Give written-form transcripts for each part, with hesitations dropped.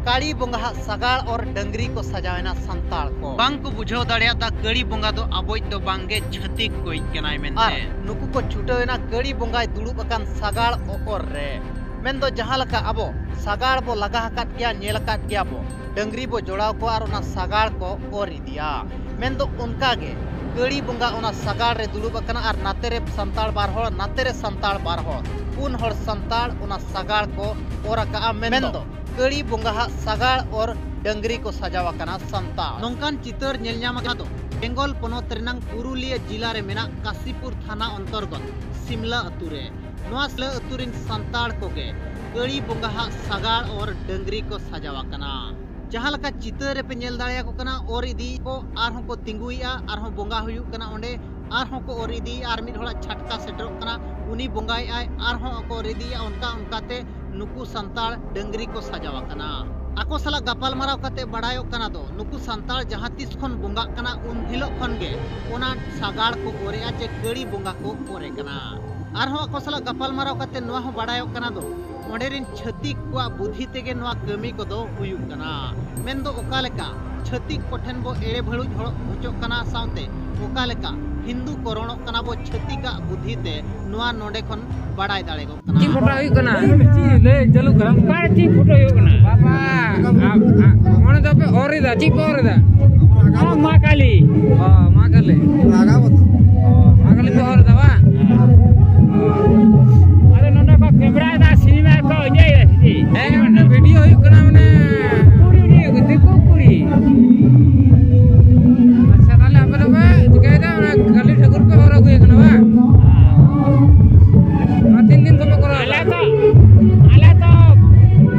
काली बोंगा सगाड़ और डंगरी को सजावेना संताल को बांग को बुझाव दाड़ियादा कड़ी बोंगा दो अबोज दो बांगे छतिक कोई केनाय मेनते नुकु को छुटवेना कड़ी बोंगाय दुड़ुब अकान सगाड़ ओर रे मेन दो जहां लका अबो सगाड़ बो लगा हकात गया नेल हकात गया बो डंगरी बो जोड़ाव को और ओना सगाड़ को ओर इदिया मेन दो उनका गे कड़ी बोंगा ओना सगाड़ रे दुड़ुब अकाना और नाते रे संताल बार होड़ नाते रे संताल बार होड़ पुन होड़ संताल ओना सगाड़ को ओर अका मेन दो कड़ी बोंगा सगाड़ और डंगरी को सजावा कना संताल नोंकान चितर नेल ᱧᱟᱢ ᱟᱠᱟᱱᱟ ᱫᱚ बेंगल पनोत रेनांग पुरुलिया जिला रे मेना काशीपुर थाना अंतर्गत सिमला अतु रे नोआ सिमला अतु रिन संताल कोगे कड़ी बोंगा सगाड़ और डंगरी को सजावा कना जहां लका चितर रे पे नेल दाड़िया को कना और इदी को आरहों को तिंगुइया आरहों बोंगा हुयु कना ओंडे आरहों को और इदी आर मिद होड़ा छटका सेटरो कना उनी बोंगाई आय आरहों को रिदिया उनका उनकाते नुकु संताल डंगरी को सजावा कना आको सला गपाल माराव कते बड़ायो कना दो नुकु संताल जहां तीस खन बोंगा कना उन हिलो खन गे ओना सगाड़ को ओरेया जे कड़ी बोंगा को ओरे कना आरहों आको सला गपाल माराव कते नोआ हो बड़ायो कना दो ओंडे रिन छतिक को बुद्धि तेगे नोआ कमी को दो हुयु कना मेन दो ओका लेका छतिक कोठेन बो एड़े भळु होचो कना साउते ओका लेका हिंदू कोरोनो कना बो छतिका बुद्धि ते नोआ नोडे खन बड़ाय दाड़े गो कना ची फोटो हुई कना ची ले चलो करम का ची फोटो हुई कना बाबा मोने तो पे ओरिदा ची को ओरिदा मां काली हां मां काली लागा बतो मां काली को ओरिदा बा अरे नोडा को कैमरा दा सिनेमा को जे सी ए वीडियो हुई कना माने कुड़ी ने देखो कुड़ी अच्छा ताले आपे तो दिखाई दा काली ठाकुर पे और हुई कना बा तीन दिन को करो आला तो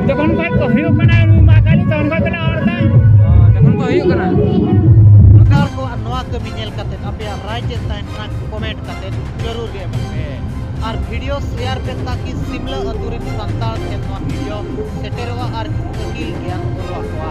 जखन को कहियो कना मां काली तो उनका कना और दा जखन को हियो कना सरकार को नोआ कमी नेल कते आपे राज्य ताइना कमेंट कते जरूर गे बे और वीडियो शेयर पे ताकि सिमला अतुरिन संताल के नोआ वीडियो सेटेरवा और अकील ज्ञान बोलवा